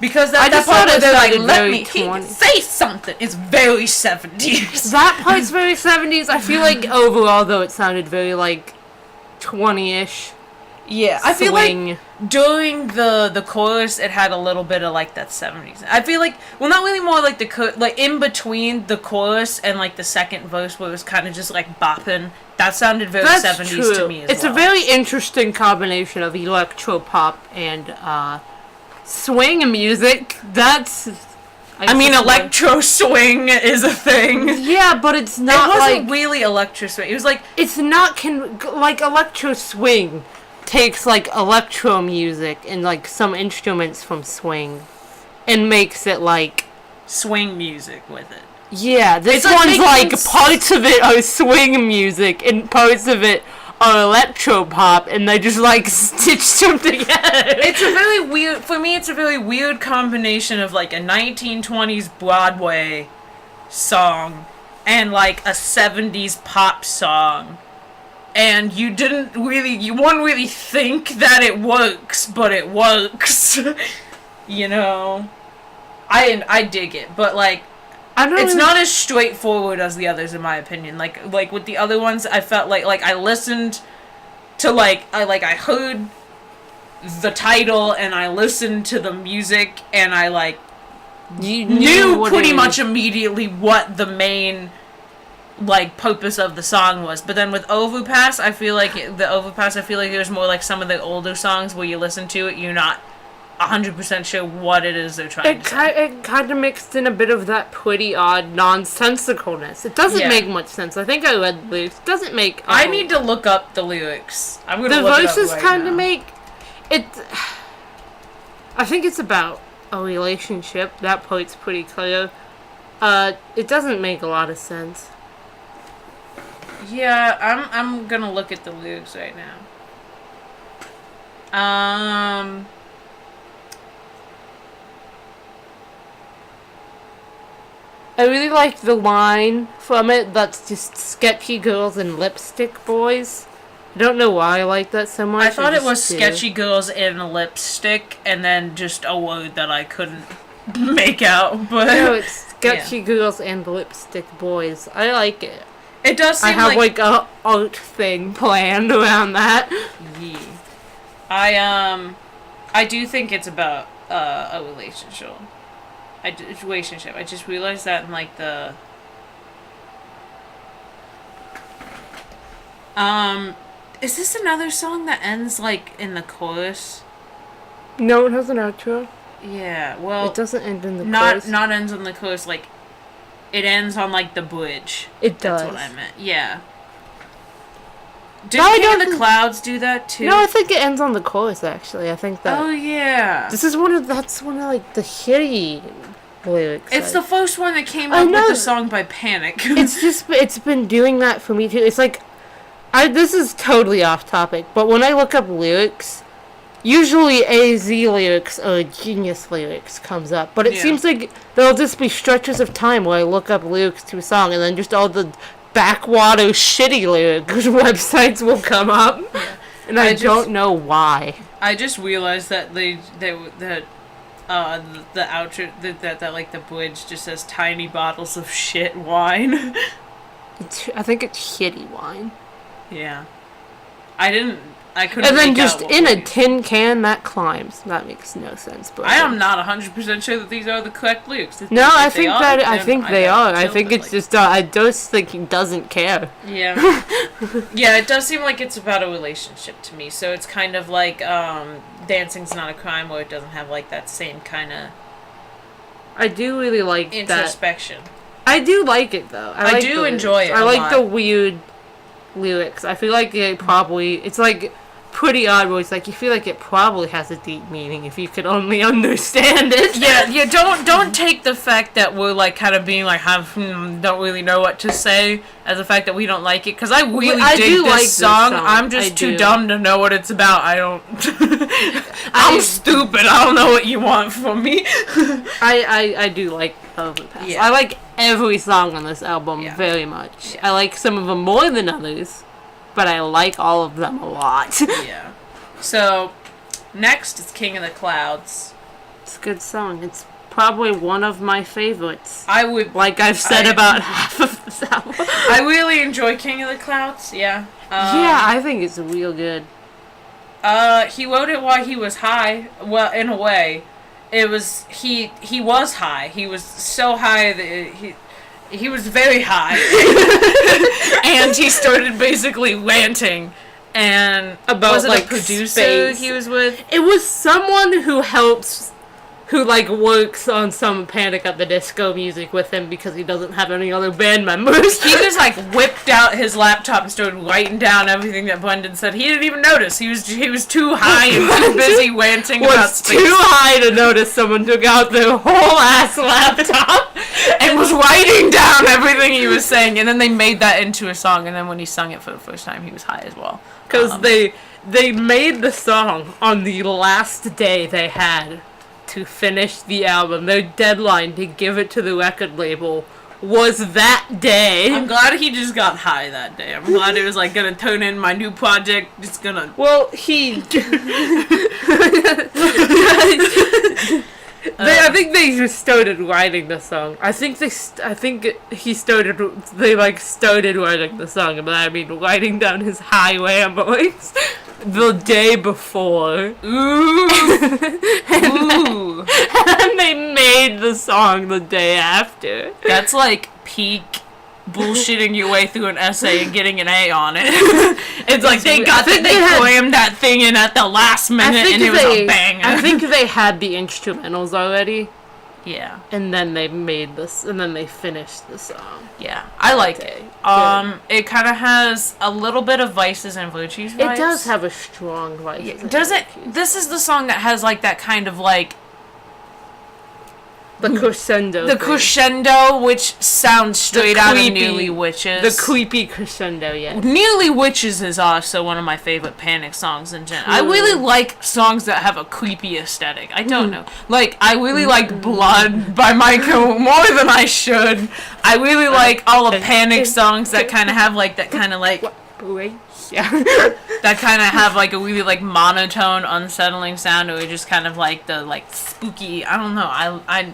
Because that part where they're like, let me say something. It's very 70s. That part's very 70s. I feel like overall, though, it sounded very like 20-ish. Yeah, I feel like during the chorus, it had a little bit of like that 70s. I feel like, well, not really more like like in between the chorus and like the second verse where it was kind of just like bopping. That sounded very 70s to me as well. It's a very interesting combination of electro pop and swing music. I mean, electro swing is a thing. Yeah, but it's not. It wasn't really electro swing. It was like, it's not like electro swing takes like electro music and like some instruments from swing and makes it like swing music with it. Yeah, this one's like parts of it are swing music and parts of it are electropop, and they just like stitched them together. It's a really weird, for me it's a really weird combination of like a 1920s Broadway song and like a 70s pop song. And you wouldn't really think that it works, but it works. You know? I dig it, but like, it's not as straightforward as the others, in my opinion. Like with the other ones, I felt like I listened to I heard the title and I listened to the music and I like knew pretty much immediately what the main like purpose of the song was. But then with Overpass, I feel like it was more like some of the older songs where you listen to it, you're not 100% sure what it is they're trying to say. It kind of mixed in a bit of that pretty odd nonsensicalness. It doesn't make much sense. I think I read the lyrics. It doesn't make... I need to look up the lyrics. I'm going to look it up right now. The voices kind of make... it. I think it's about a relationship. That part's pretty clear. It doesn't make a lot of sense. Yeah, I'm going to look at the lyrics right now. I really like the line from it that's just sketchy girls and lipstick boys. I don't know why I like that so much. I thought it was sketchy girls in lipstick and then just a word that I couldn't make out. But no, it's sketchy girls and lipstick boys. I like it. It does seem I have like a art thing planned around that. Yeah. I do think it's about a relationship. I just realized that in like the is this another song that ends like in the chorus? No, it has an outro. Yeah, well, it doesn't end in the chorus. Not ends on the chorus, like it ends on like the bridge. It does. That's what I meant. Yeah. Did King of the Clouds do that too? No, I think it ends on the chorus actually. I think that. Oh yeah. That's one of like the shitty lyrics. It's the first one that came up with the song by Panic. It's been doing that for me too. It's like, this is totally off topic, but when I look up lyrics, usually AZ lyrics or Genius lyrics comes up, but it seems like there'll just be stretches of time where I look up lyrics to a song and then just all the backwater shitty lyrics websites will come up, and I don't know why. I just realized that the outro that like the bridge just says tiny bottles of shit wine. I think it's shitty wine. Yeah, I couldn't. And then just in a tin can that climbs. That makes no sense. But I am not 100% sure that these are the correct lyrics. No, I think they are. I think it's just I just think he doesn't care. Yeah, yeah. It does seem like it's about a relationship to me. So it's kind of like Dancing's Not a Crime, where it doesn't have like that same kind of. I do really like introspection. I do like it though. I do enjoy it. I like the weird lyrics. I feel like it's like pretty odd where it's like you feel like it probably has a deep meaning if you could only understand it. Yeah, don't take the fact that we're like kind of being like don't really know what to say as the fact that we don't like it, because I really dig this song. I'm just too dumb to know what it's about. I'm stupid. I don't know what you want from me. I do like Overpass. Yeah. I like every song on this album very much. Yeah. I like some of them more than others, but I like all of them a lot. Yeah. So, next is King of the Clouds. It's a good song. It's probably one of my favorites. Like I've said about half of this album. I really enjoy King of the Clouds, yeah. Yeah, I think it's real good. He wrote it while he was high. Well, in a way. It was, he was high. He was so high that he was very high. And he started basically ranting. And about was it like a producer space he was with? It was someone who helps who, like, works on some Panic at the Disco music with him because he doesn't have any other band members. He just, like, whipped out his laptop and started writing down everything that Brendan said. He didn't even notice. He was too high and too busy ranting about space. Was too high to notice someone took out their whole ass laptop and was writing down everything he was saying. And then they made that into a song. And then when he sung it for the first time, he was high as well. Because they made the song on the last day they had to finish the album. Their deadline to give it to the record label was that day. I'm glad he just got high that day. I'm glad it was like gonna turn in my new project. Just gonna. Well, I think they just started writing the song. They started writing the song, but I mean writing down his high ramblings the day before. Ooh. Ooh. And they made the song the day after. That's like peak bullshitting your way through an essay and getting an A on it. It's like they crammed that thing in at the last minute and it was a banger. I think they had the instrumentals already. Yeah. And then they made this, and then they finished the song. Yeah, I like it. It kind of has a little bit of Vices and Virtues vibes. It does have a strong Vices. Yeah. Does it? This is the song that has like that kind of like the crescendo. The crescendo, which sounds straight out of Nearly Witches. The creepy crescendo, yeah. Nearly Witches is also one of my favorite Panic songs in general. I really like songs that have a creepy aesthetic. I don't know. Like, I really like Blood by Michael more than I should. I really like all the Panic songs that kind of have like that kind of like... Yeah. That kind of have like a really like monotone, unsettling sound, or just kind of like the like spooky. I don't know. I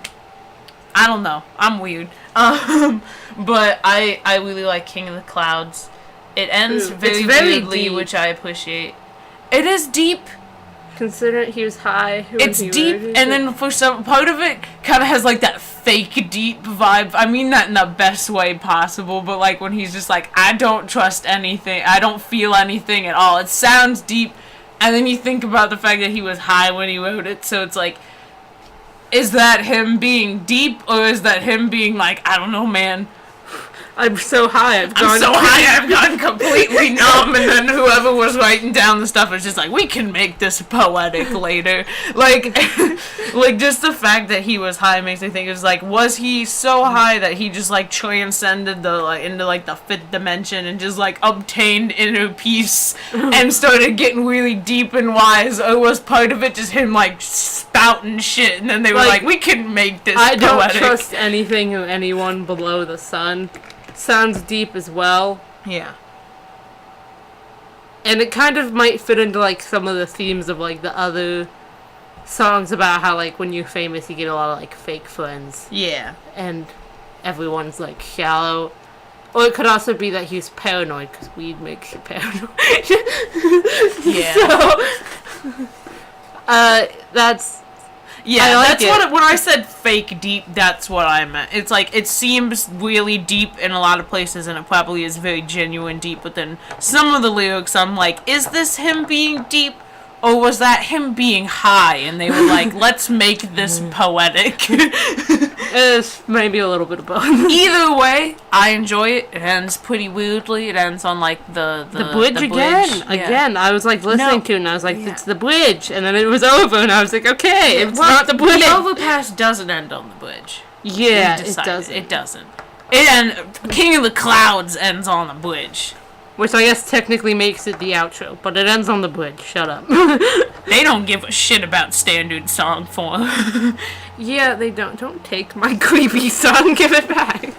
don't know. I'm weird. But I really like King of the Clouds. It ends very weirdly, which I appreciate. It is deep. Considering he was high. It's deep, and then for some part of it, kind of has like that fake deep vibe. I mean that in the best way possible, but like when he's just like, I don't trust anything, I don't feel anything at all. It sounds deep, and then you think about the fact that he was high when he wrote it, so it's like, is that him being deep, or is that him being like, I don't know, man, I'm so high, I've gone completely numb, and then whoever was writing down the stuff was just like, we can make this poetic later. Like, like just the fact that he was high makes me think it's like, was he so high that he just like transcended the like into like the fifth dimension and just like obtained inner peace and started getting really deep and wise, or was part of it just him like spouting shit, and then they were like we can make this poetic. I don't trust anything or anyone below the sun. Sounds deep as well. Yeah. And it kind of might fit into like some of the themes of like the other songs about how like when you're famous you get a lot of like fake friends. Yeah. And everyone's like shallow. Or it could also be that he's paranoid because weed makes you paranoid. Yeah. So, that's... Yeah, that's what when I said fake deep, that's what I meant. It's like, it seems really deep in a lot of places, and it probably is very genuine deep, but then some of the lyrics, I'm like, is this him being deep, or was that him being high? And they were like, let's make this poetic. It's maybe a little bit of both. Either way, I enjoy it. It ends pretty weirdly. It ends on like the bridge again. Yeah. Again, I was like listening to it, and I was like, it's the bridge. And then it was over, and I was like, okay, it's not the bridge. The overpass doesn't end on the bridge. Yeah, it doesn't. It doesn't. King of the Clouds ends on the bridge. Which I guess technically makes it the outro, but it ends on the bridge. Shut up. They don't give a shit about standard song form. Yeah, they don't. Don't take my creepy song. Give it back.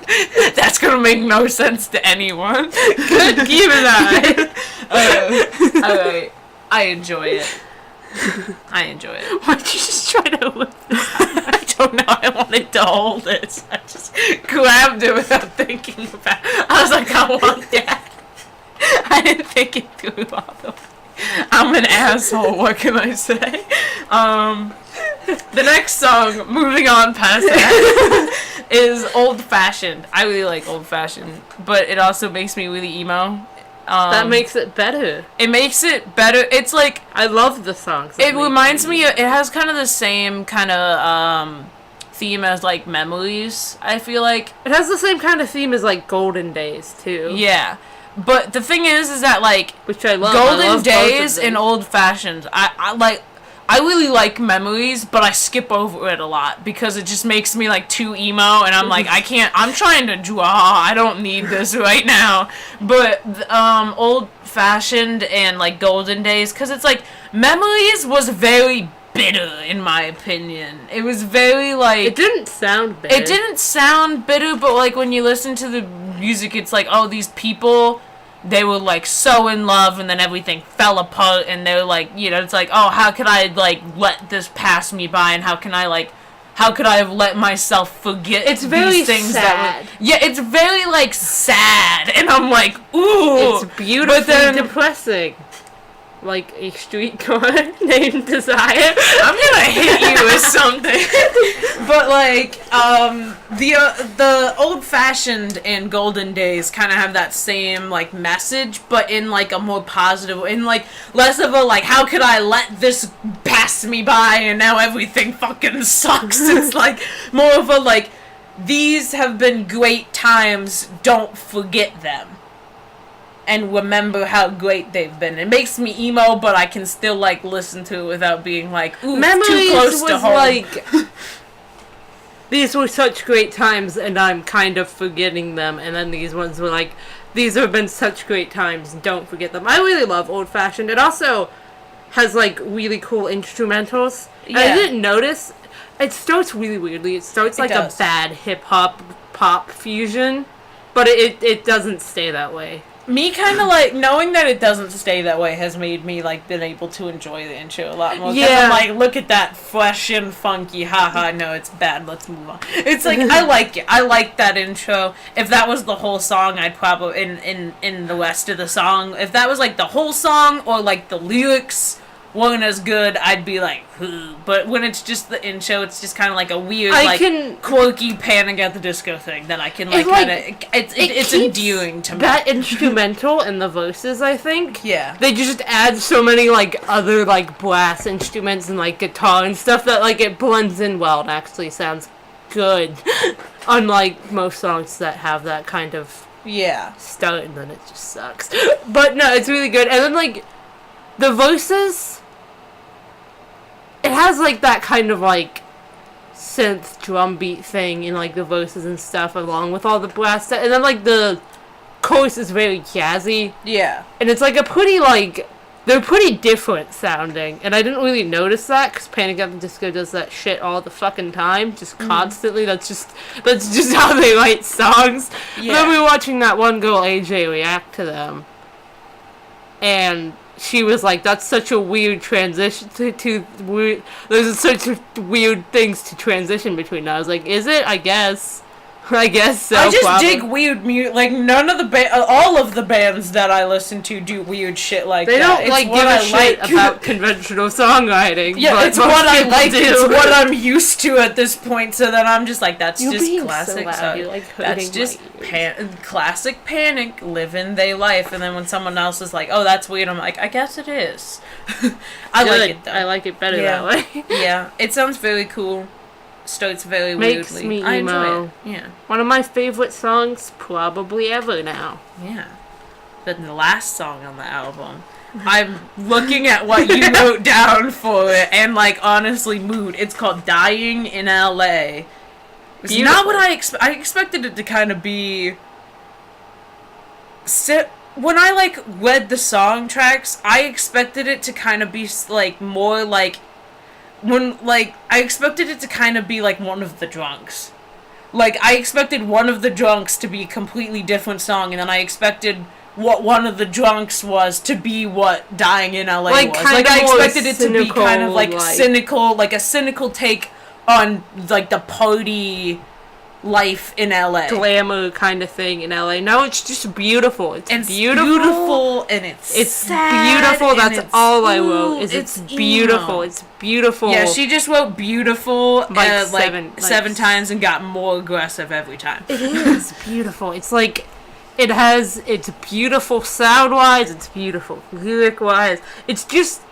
That's gonna make no sense to anyone. Good, give it back. Alright. I enjoy it. Why'd you just try to whip this? I don't know. I wanted to hold it. I just grabbed it without thinking about it. I was like, I want that. I didn't think it through all the way. I'm an asshole, what can I say? The next song, moving on past that, is Old Fashioned. I really like Old Fashioned, but it also makes me really emo. That makes it better. It makes it better. It's like... I love the songs. It reminds me... It has kind of the same kind of theme as, like, Memories, I feel like. It has the same kind of theme as, like, Golden Days, too. Yeah. But the thing is that, like... Which I love. Golden Days and Old Fashioned. I really like Memories, but I skip over it a lot because it just makes me, like, too emo, and I'm like, I'm trying to draw, I don't need this right now. But, Old Fashioned and, like, Golden Days, because it's, like, Memories was very bitter, in my opinion. It was very, like... It didn't sound bitter. It didn't sound bitter, but, like, when you listen to the music, it's like, oh, these people... They were, like, so in love, and then everything fell apart, and they're, like, you know, it's like, oh, how could I, like, let this pass me by, and how could I have let myself forget it's very these things sad. that were... Yeah, it's very, like, sad, and I'm like, ooh! It's beautifully depressing. Like a streetcar named Desire. I'm gonna hit you with something. But, like, the old-fashioned and Golden Days kind of have that same, like, message, but in, like, a more positive, in, like, less of a, like, how could I let this pass me by and now everything fucking sucks? It's, like, more of a, like, these have been great times, don't forget them. And remember how great they've been. It makes me emo, but I can still, like, listen to it without being like, ooh, Memories too close to home. Like, these were such great times, and I'm kind of forgetting them. And then these ones were like, these have been such great times, don't forget them. I really love Old Fashioned. It also has, like, really cool instrumentals. Yeah. And I didn't notice, it starts really weirdly. It starts like a bad hip-hop pop fusion, but it doesn't stay that way. Me kind of, like, knowing that it doesn't stay that way has made me, like, been able to enjoy the intro a lot more. Yeah. I'm like, look at that fresh and funky, haha, no, it's bad, let's move on. It's like, I like it. I like that intro. If that was the whole song, I'd probably, in the rest of the song, if that was, like, the whole song, or, like, the lyrics weren't as good, I'd be like, who? But when it's just the intro, it's just kind of like a weird, quirky Panic at the Disco thing that I can, like, kind of... It's endearing to me. That instrumental and the verses, I think. Yeah. They just add so many, like, other, like, brass instruments and, like, guitar and stuff that, like, it blends in well and actually sounds good. Unlike most songs that have that kind of... Yeah. Start and then it just sucks. But, no, it's really good. And then, like, the verses... It has, like, that kind of, like, synth drum beat thing in, like, the verses and stuff, along with all the brass stuff. And then, like, the chorus is very jazzy. Yeah. And it's, like, a pretty, like... They're pretty different sounding. And I didn't really notice that, because Panic at the Disco does that shit all the fucking time. Just constantly. That's just how they write songs. Yeah. Then we were watching that one girl, AJ, react to them. And... she was like, that's such a weird transition to weird, there's such weird things to transition between. I was like, is it? I guess so. I just dig weird music. Like, none of the all of the bands that I listen to do weird shit like that. They don't, like, give a shit about conventional songwriting. Yeah, it's what I like. It's what I'm used to at this point. So then I'm just like, that's You're just classic. So loud. You're, like, that's just classic Panic, living their life. And then when someone else is like, oh, that's weird, I'm like, I guess it is. I like it, though. I like it better that way. Yeah, it sounds very cool. Starts very Makes weirdly. Me emo. I enjoy it. Yeah. One of my favorite songs probably ever now. Yeah. The last song on the album. I'm looking at what you wrote down for it, and, like, honestly, mood. It's called Dying in L.A. It's not what I expected it to kind of be... when I, like, read the song tracks, I expected it to kind of be, like, more, like... I expected it to kind of be like One of the Drunks. Like, I expected One of the Drunks to be a completely different song, and then I expected what One of the Drunks was to be what Dying in LA was. Like, I expected it to be kind of, like, cynical, like a cynical take on, like, the party life in LA. Glamour kind of thing in LA. No, it's just beautiful. It's beautiful and it's sad, beautiful. That's all I wrote. It's beautiful. Emo. It's beautiful. Yeah, she just wrote beautiful seven times and got more aggressive every time. It is beautiful. It's like It's beautiful sound-wise, it's beautiful lyric-wise. It's just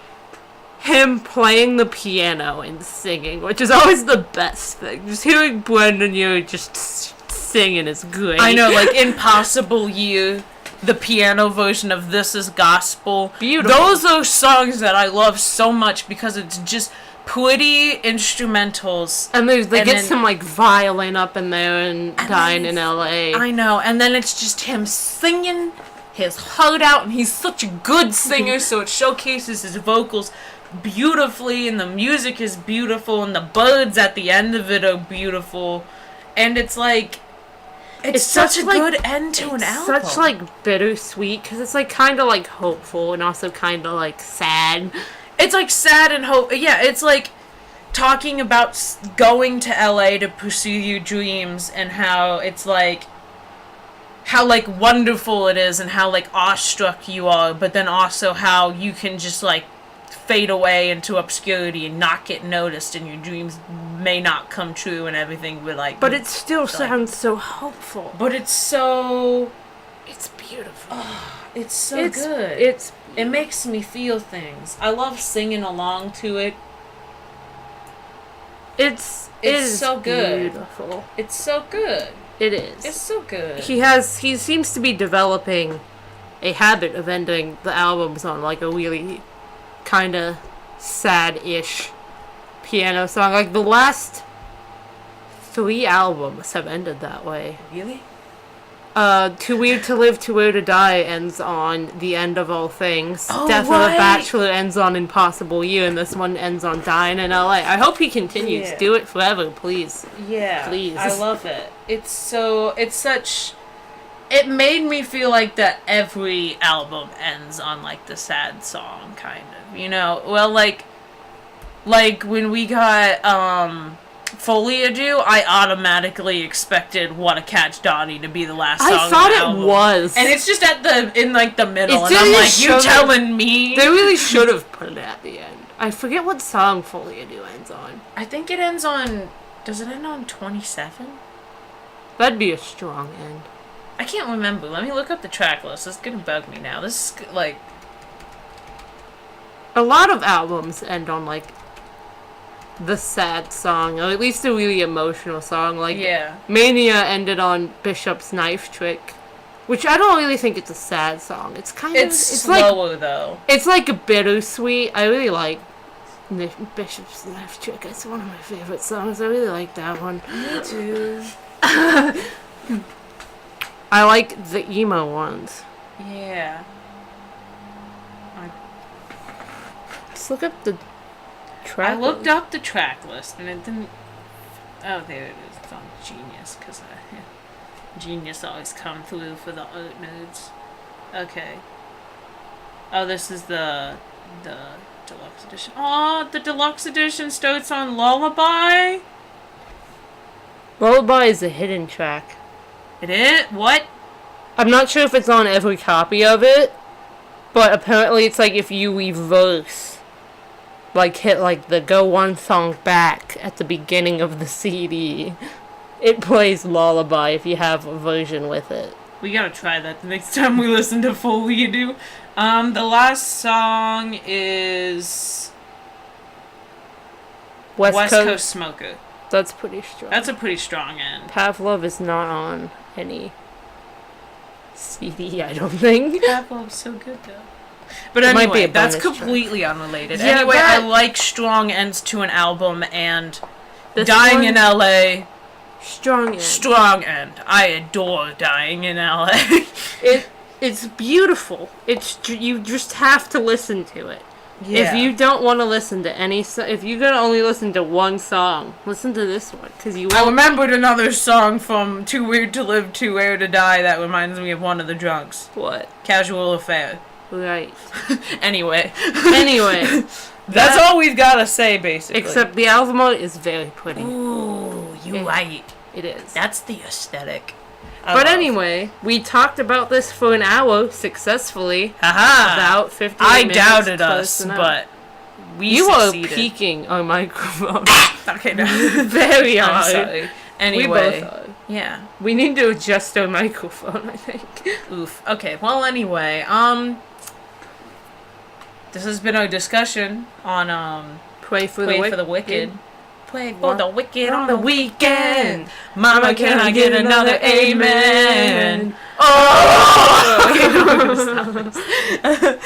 him playing the piano and singing, which is always the best thing. Just hearing Brendan Urie just singing is great. I know, like Impossible You, the piano version of This Is Gospel. Beautiful. Those are songs that I love so much because it's just pretty instrumentals. And they get some like violin up in there and Dying in LA. I know, and then it's just him singing his heart out, and he's such a good singer, so it showcases his vocals beautifully, and the music is beautiful, and the birds at the end of it are beautiful, and it's like it's such a good end to an album. Such like bittersweet because it's like kind of like hopeful and also kind of like sad. It's like sad and hope. Yeah, it's like talking about going to LA to pursue your dreams, and how it's like how like wonderful it is, and how like awestruck you are, but then also how you can just like fade away into obscurity and not get noticed, and your dreams may not come true and everything, but it still sounds so hopeful. But it's beautiful. It's so good. It makes me feel things. I love singing along to it. It's so good. Beautiful. It's so good. It is. It's so good. He seems to be developing a habit of ending the albums on like a really kind of sad-ish piano song. Like the last 3 albums have ended that way. Really? Too Weird to Live, Too Weird to Die ends on The End of All Things. Oh, Death right. of a Bachelor ends on Impossible You, and this one ends on Dying in LA. I hope he continues. Yeah. Do it forever, please. Yeah. Please. I love it. It made me feel like that every album ends on like the sad song, kind of. You know? Well, like when we got, Folia Do, I automatically expected Wanna Catch Donnie to be the last song I thought of the it album. was. And it's just in the middle, and I'm didn't like, you show telling me? They really should have put it at the end. I forget what song Folia Do ends on. I think it ends on, does it end on 27? That'd be a strong end. I can't remember. Let me look up the track list. It's gonna bug me now. This is, like... A lot of albums end on, like, the sad song, or at least a really emotional song. Like, yeah. Mania ended on Bishop's Knife Trick, which I don't really think it's a sad song. It's kind of... It's slower, though. It's, like, a bittersweet. I really like Bishop's Knife Trick. It's one of my favorite songs. I really like that one. Me too. I like the emo ones. Yeah. Let's look up the track I looked up the track list, and it didn't... Oh, there it is. It's on Genius, because Genius always come through for the art nerds. Okay. Oh, this is the deluxe edition. Oh, the deluxe edition starts on Lullaby? Lullaby is a hidden track. It is? What? I'm not sure if it's on every copy of it, but apparently it's like if you reverse, like hit like the Go One song back at the beginning of the CD, it plays Lullaby if you have a version with it. We gotta try that the next time we listen to Folia Do. The last song is West Coast Smoker. That's pretty strong. That's a pretty strong end. Pavlov is not on any CD, I don't think. Pavlov's so good, though. But anyway, that's completely unrelated. Yeah, anyway, I like strong ends to an album, and Dying in LA... Strong end. Strong end. I adore Dying in LA. It's beautiful. You just have to listen to it. Yeah. If you don't want to listen to any if you're going to only listen to one song, listen to this one, because you won't. I remembered another song from Too Weird to Live, Too Weird to Die that reminds me of one of the drunks. What? Casual Affair. Right. Anyway. That's all we've got to say, basically. Except the album art is very pretty. Ooh, you're right. It is. That's the aesthetic. But anyway, we talked about this for an hour successfully. Haha. About 50 minutes. I doubted us, but we You succeeded. are peeking on microphone. Okay, no. Very hard. I'm sorry. Anyway. We both are. Yeah. We need to adjust our microphone, I think. Oof. Okay, well, anyway, this has been our discussion on, Pray for the Wicked. Play for the wicked on the weekend. Mama, can I get another amen? Oh! Okay, no, we're gonna stop this.